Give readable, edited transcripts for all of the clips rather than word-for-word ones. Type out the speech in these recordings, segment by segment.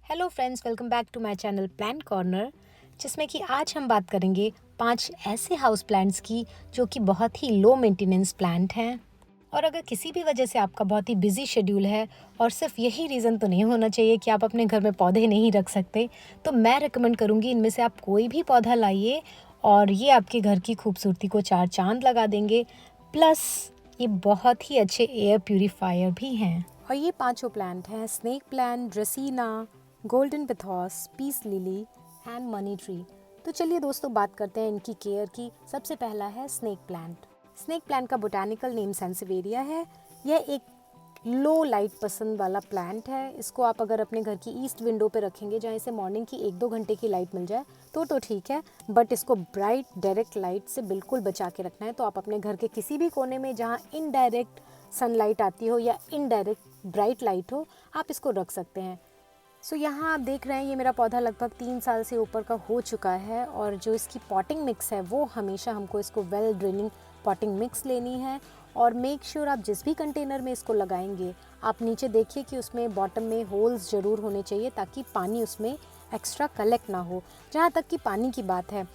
Hello friends, welcome back to my channel plant corner, जिसमें कि आज हम बात करेंगे 5 ऐसे हाउस प्लांट्स की जो कि बहुत ही लो मेंटेनेंस प्लांट हैं। और अगर किसी भी वजह से आपका बहुत ही बिजी शेड्यूल है और सिर्फ यही रीज़न तो नहीं होना चाहिए कि आप अपने घर में पौधे नहीं रख सकते, तो मैं रिकमेंड करूँगी इनमें से आप कोई भी पौधा लाइए और ये आपके घर की खूबसूरती को 4 चाँद लगा देंगे। प्लस ये बहुत ही अच्छे एयर प्यूरीफायर भी हैं। और ये पांचों प्लांट हैं snake plant, dracaena, golden pothos, peace lily and money tree. तो चलिए दोस्तों, बात करते हैं इनकी केयर की। सबसे पहला है स्नेक प्लांट। स्नेक प्लांट का बोटानिकल नेम सेंसिवेरिया है। यह एक लो लाइट पसंद वाला प्लांट है। इसको आप अगर अपने घर की ईस्ट विंडो पे रखेंगे जहाँ इसे मॉर्निंग की 1-2 घंटे की लाइट मिल जाए तो ठीक है, बट इसको ब्राइट डायरेक्ट लाइट से बिल्कुल बचा के रखना है। तो आप अपने घर के किसी भी कोने में जहाँ इनडायरेक्ट सनलाइट आती हो या इनडायरेक्ट ब्राइट लाइट हो, आप इसको रख सकते हैं। सो यहाँ आप देख रहे हैं ये मेरा पौधा लगभग 3 साल से ऊपर का हो चुका है। और जो इसकी पॉटिंग मिक्स है वो हमेशा हमको इसको वेल ड्रेनिंग पॉटिंग मिक्स लेनी है। और मेक श्योर आप जिस भी कंटेनर में इसको लगाएंगे, आप नीचे देखिए कि उसमें बॉटम में होल्स ज़रूर होने चाहिए ताकि पानी उसमें एक्स्ट्रा कलेक्ट ना हो। जहाँ तक कि पानी की बात है,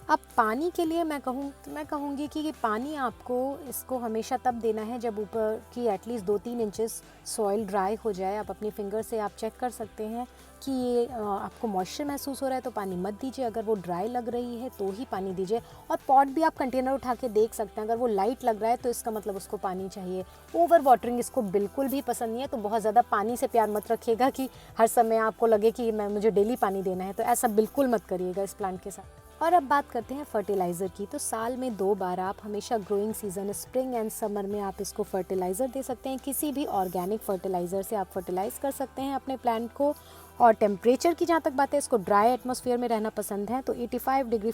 अब पानी के लिए मैं कहूँगी कि पानी आपको इसको हमेशा तब देना है जब ऊपर की एटलीस्ट 2-3 इंचेस सॉइल ड्राई हो जाए। आप अपनी फिंगर से आप चेक कर सकते हैं कि ये आपको मॉइस्चर महसूस हो रहा है तो पानी मत दीजिए। अगर वो ड्राई लग रही है तो ही पानी दीजिए। और पॉट भी आप कंटेनर उठा के देख सकते हैं, अगर वो लाइट लग रहा है तो इसका मतलब उसको पानी चाहिए। ओवर वाटरिंग इसको बिल्कुल भी पसंद नहीं है, तो बहुत ज़्यादा पानी से प्यार मत रखिएगा कि हर समय आपको लगे कि मुझे डेली पानी देना है। तो ऐसा बिल्कुल मत करिएगा इस प्लांट के साथ। और अब बात करते हैं फर्टिलाइज़र की। तो साल में 2 बार आप हमेशा growing season spring and summer में आप इसको फर्टिलाइज़र दे सकते हैं। किसी भी ऑर्गेनिक फर्टिलाइज़र से आप फर्टिलाइज़ कर सकते हैं अपने प्लांट को। और टेम्परेचर की जहाँ तक बात है, इसको ड्राई एटमॉस्फेयर में रहना पसंद है, तो 85 डिग्री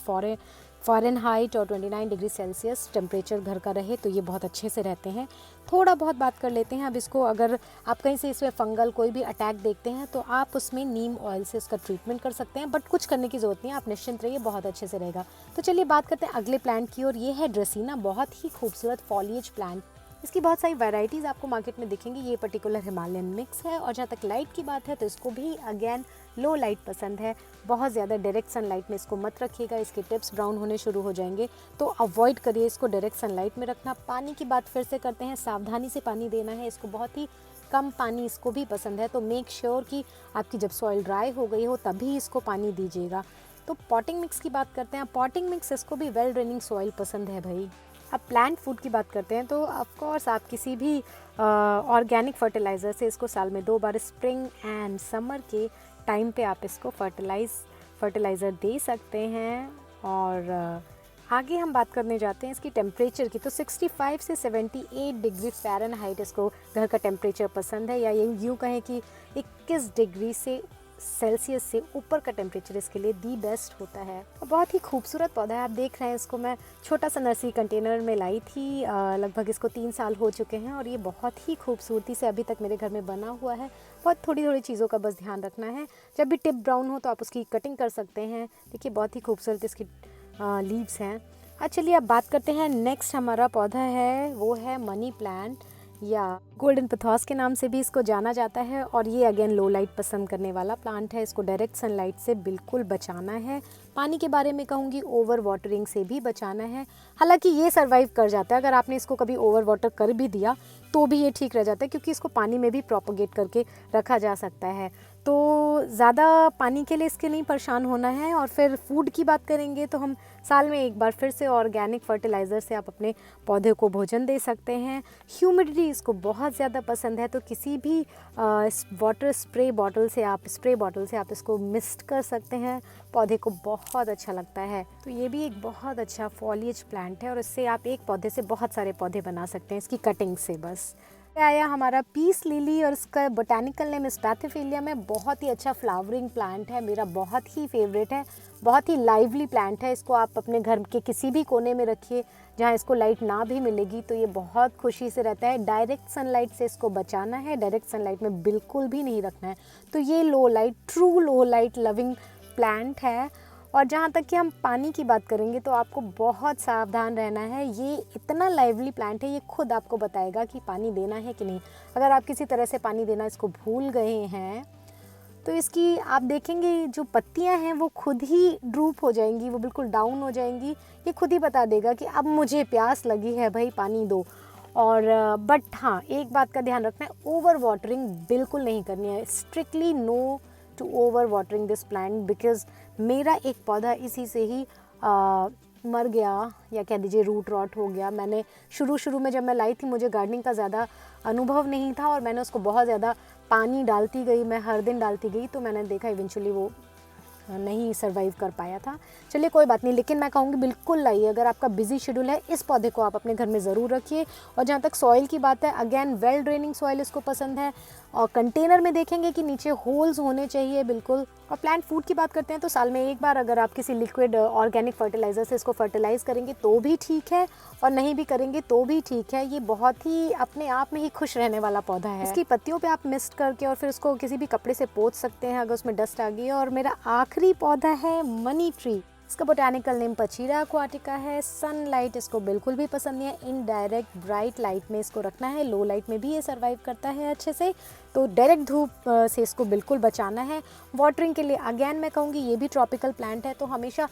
फ़ारेनहाइट और 29 डिग्री सेल्सियस टेम्परेचर घर का रहे तो ये बहुत अच्छे से रहते हैं। थोड़ा बहुत बात कर लेते हैं अब इसको, अगर आप कहीं से इसमें फंगल कोई भी अटैक देखते हैं तो आप उसमें नीम ऑयल से इसका ट्रीटमेंट कर सकते हैं, बट कुछ करने की ज़रूरत नहीं है, आप निश्चिंत रहिए, बहुत अच्छे से रहेगा। तो चलिए बात करते हैं अगले प्लांट की, और ये है ड्रेसीना। बहुत ही खूबसूरत फॉलिएज प्लांट। इसकी बहुत सारी वैरायटीज़ आपको मार्केट में दिखेंगी। ये पर्टिकुलर हिमालयन मिक्स है। और जहाँ तक लाइट की बात है तो इसको भी अगेन लो लाइट पसंद है। बहुत ज़्यादा डायरेक्ट सनलाइट में इसको मत रखिएगा, इसके टिप्स ब्राउन होने शुरू हो जाएंगे, तो अवॉइड करिए इसको डायरेक्ट सनलाइट में रखना। पानी की बात फिर से करते हैं, सावधानी से पानी देना है इसको, बहुत ही कम पानी इसको भी पसंद है। तो मेक श्योर कि आपकी जब सॉइल ड्राई हो गई हो तभी इसको पानी दीजिएगा। तो पॉटिंग मिक्स की बात करते हैं। पॉटिंग मिक्स इसको भी वेल ड्रेनिंग सॉइल पसंद है भाई। अब प्लांट फूड की बात करते हैं, तो ऑफ कोर्स आप किसी भी ऑर्गेनिक फर्टिलाइज़र से इसको साल में 2 बार स्प्रिंग एंड समर के टाइम पे आप इसको फर्टिलाइज़र दे सकते हैं। और आगे हम बात करने जाते हैं इसकी टेम्परेचर की। तो 65 से 78 डिग्री फ़ारेनहाइट इसको घर का टेम्परेचर पसंद है, या यूँ कहें कि 21 डिग्री से सेल्सियस से ऊपर का टेम्परेचर इसके लिए दी बेस्ट होता है। और बहुत ही खूबसूरत पौधा है, आप देख रहे हैं। इसको मैं छोटा सा नर्सरी कंटेनर में लाई थी, लगभग इसको 3 साल हो चुके हैं, और ये बहुत ही खूबसूरती से अभी तक मेरे घर में बना हुआ है। बहुत थोड़ी थोड़ी चीज़ों का बस ध्यान रखना है। जब भी टिप ब्राउन हो तो आप उसकी कटिंग कर सकते हैं। देखिए बहुत ही खूबसूरत इसकी लीव्स हैं। चलिए अब बात करते हैं, नेक्स्ट हमारा पौधा है वो है मनी प्लांट, या गोल्डन पिथॉस के नाम से भी इसको जाना जाता है। और ये अगेन लो लाइट पसंद करने वाला प्लांट है। इसको डायरेक्ट सनलाइट से बिल्कुल बचाना है। पानी के बारे में कहूँगी ओवर वाटरिंग से भी बचाना है। हालांकि ये सर्वाइव कर जाता है, अगर आपने इसको कभी ओवर वाटर कर भी दिया तो भी ये ठीक रह जाता है, क्योंकि इसको पानी में भी प्रोपोगेट करके रखा जा सकता है। तो ज़्यादा पानी के लिए इसके नहीं परेशान होना है। और फिर फूड की बात करेंगे तो हम साल में 1 बार फिर से ऑर्गेनिक फर्टिलाइज़र से आप अपने पौधे को भोजन दे सकते हैं। ह्यूमिडिटी इसको बहुत ज़्यादा पसंद है, तो किसी भी वाटर स्प्रे बॉटल से आप इसको मिस्ट कर सकते हैं। पौधे को बहुत अच्छा लगता है। तो ये भी एक बहुत अच्छा फॉलिएज प्लांट है, और इससे आप एक पौधे से बहुत सारे पौधे बना सकते हैं इसकी कटिंग से। बस आया हमारा पीस लिली, और इसका बोटानिकल नेम स्पैथिफिलिया में। बहुत ही अच्छा फ्लावरिंग प्लांट है, मेरा बहुत ही फेवरेट है। बहुत ही लाइवली प्लांट है। इसको आप अपने घर के किसी भी कोने में रखिए जहाँ इसको लाइट ना भी मिलेगी तो ये बहुत खुशी से रहता है। डायरेक्ट सनलाइट से इसको बचाना है, डायरेक्ट सनलाइट में बिल्कुल भी नहीं रखना है। तो ये लो लाइट, ट्रू लो लाइट लविंग प्लांट है। और जहाँ तक कि हम पानी की बात करेंगे तो आपको बहुत सावधान रहना है। ये इतना लाइवली प्लांट है, ये खुद आपको बताएगा कि पानी देना है कि नहीं। अगर आप किसी तरह से पानी देना इसको भूल गए हैं तो इसकी आप देखेंगे जो पत्तियां हैं वो खुद ही ड्रूप हो जाएंगी, वो बिल्कुल डाउन हो जाएंगी। ये खुद ही बता देगा कि अब मुझे प्यास लगी है, भाई पानी दो। और बट हाँ, एक बात का ध्यान रखना है, ओवर वाटरिंग बिल्कुल नहीं करनी है। Strictly no to over watering this plant, because मेरा एक पौधा इसी से ही मर गया, या कह दीजिए रूट रॉट हो गया। मैंने शुरू में जब मैं लाई थी, मुझे गार्डनिंग का ज़्यादा अनुभव नहीं था और मैंने उसको बहुत ज़्यादा पानी डालती गई, मैं हर दिन डालती गई, तो मैंने देखा इवेंचुअली वो नहीं सर्वाइव कर पाया था। चलिए कोई बात नहीं, लेकिन मैं कहूँगी बिल्कुल लाइए। अगर आपका बिजी शेड्यूल है, इस पौधे को आप अपने घर में ज़रूर रखिए। और जहाँ तक सॉइल की बात है, अगेन वेल ड्रेनिंग सॉइल इसको पसंद है। और कंटेनर में देखेंगे कि नीचे होल्स होने चाहिए बिल्कुल। और प्लांट फूड की बात करते हैं तो साल में एक बार अगर आप किसी लिक्विड ऑर्गेनिक फर्टिलाइज़र से इसको फर्टिलाइज़ करेंगे तो भी ठीक है, और नहीं भी करेंगे तो भी ठीक है। ये बहुत ही अपने आप में ही खुश रहने वाला पौधा है। इसकी पत्तियों पे आप मिस्ट करके और फिर उसको किसी भी कपड़े से पोंछ सकते हैं अगर उसमें डस्ट आ गई है। और मेरा आखिरी पौधा है मनी ट्री। इसका बोटानिकल नेम पचीरा एक्वाटिका है। सनलाइट इसको बिल्कुल भी पसंद नहीं है। इनडायरेक्ट ब्राइट लाइट में इसको रखना है, लो लाइट में भी ये सर्वाइव करता है अच्छे से। तो डायरेक्ट धूप से इसको बिल्कुल बचाना है। वाटरिंग के लिए अगेन मैं कहूँगी ये भी ट्रॉपिकल प्लांट है, तो हमेशा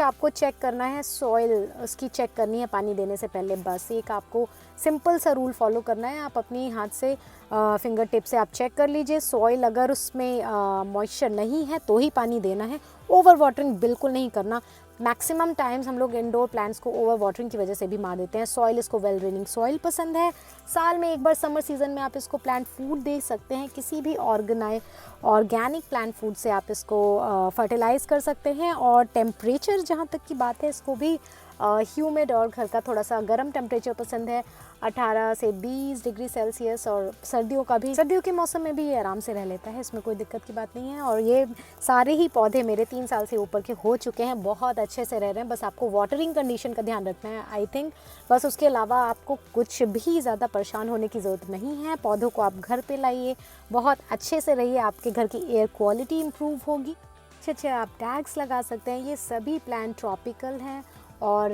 आपको चेक करना है, सॉइल उसकी चेक करनी है पानी देने से पहले। बस एक आपको सिंपल सा रूल फॉलो करना है। आप अपनी हाथ से फिंगर टिप से आप चेक कर लीजिए, सॉइल अगर उसमें मॉइस्चर नहीं है तो ही पानी देना है। ओवर वाटरिंग बिल्कुल नहीं करना। मैक्सिमम टाइम्स हम लोग इंडोर प्लांट्स को ओवर वाटरिंग की वजह से भी मार देते हैं। सॉइल इसको वेल ड्रेनिंग सॉइल पसंद है। साल में एक बार समर सीजन में आप इसको प्लांट फूड दे सकते हैं। किसी भी ऑर्गेनिक प्लांट फूड से आप इसको फर्टिलाइज़ कर सकते हैं। और टेम्परेचर जहाँ तक की बात है, इसको भी ह्यूमिड और घर का थोड़ा सा गर्म टेम्परेचर पसंद है, 18 से 20 डिग्री सेल्सियस। और सर्दियों के मौसम में भी ये आराम से रह लेता है, इसमें कोई दिक्कत की बात नहीं है। और ये सारे ही पौधे मेरे 3 साल से ऊपर के हो चुके हैं, बहुत अच्छे से रह रहे हैं। बस आपको वाटरिंग कंडीशन का ध्यान रखना है, आई थिंक। बस उसके अलावा आपको कुछ भी ज़्यादा परेशान होने की ज़रूरत नहीं है। पौधों को आप घर पे लाइए, बहुत अच्छे से रहिए, आपके घर की एयर क्वालिटी इम्प्रूव होगी। अच्छे आप टैग्स लगा सकते हैं। ये सभी प्लांट ट्रॉपिकल हैं और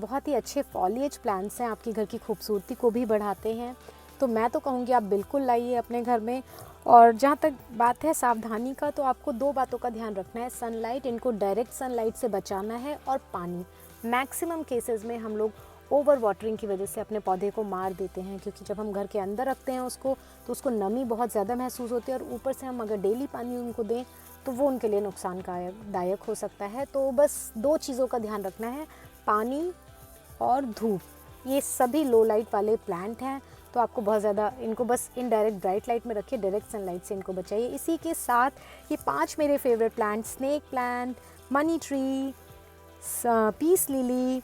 बहुत ही अच्छे फॉलिएज प्लांट्स हैं, आपकी घर की खूबसूरती को भी बढ़ाते हैं। तो मैं तो कहूँगी आप बिल्कुल लाइए अपने घर में। और जहाँ तक बात है सावधानी का, तो आपको 2 बातों का ध्यान रखना है। सनलाइट, इनको डायरेक्ट सनलाइट से बचाना है, और पानी। मैक्सिमम केसेस में हम लोग ओवर वाटरिंग की वजह से अपने पौधे को मार देते हैं, क्योंकि जब हम घर के अंदर रखते हैं उसको, तो उसको नमी बहुत ज़्यादा महसूस होती है। और ऊपर से हम अगर डेली पानी उनको दें तो वो उनके लिए नुकसानदायक हो सकता है। तो बस 2 चीज़ों का ध्यान रखना है, पानी और धूप। ये सभी लो लाइट वाले प्लांट हैं, तो आपको बहुत ज़्यादा इनको बस इनडायरेक्ट ब्राइट लाइट में रखिए, डायरेक्ट सनलाइट से इनको बचाइए। इसी के साथ ये 5 मेरे favourite plant, snake plant, money tree, peace lily,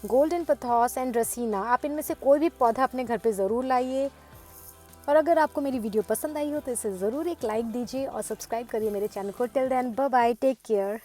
golden pothos and dracaena, आप इनमें से कोई भी पौधा अपने घर पे ज़रूर लाइए। और अगर आपको मेरी वीडियो पसंद आई हो तो इसे ज़रूर एक लाइक दीजिए और सब्सक्राइब करिए मेरे चैनल को। Till then, bye bye, take care.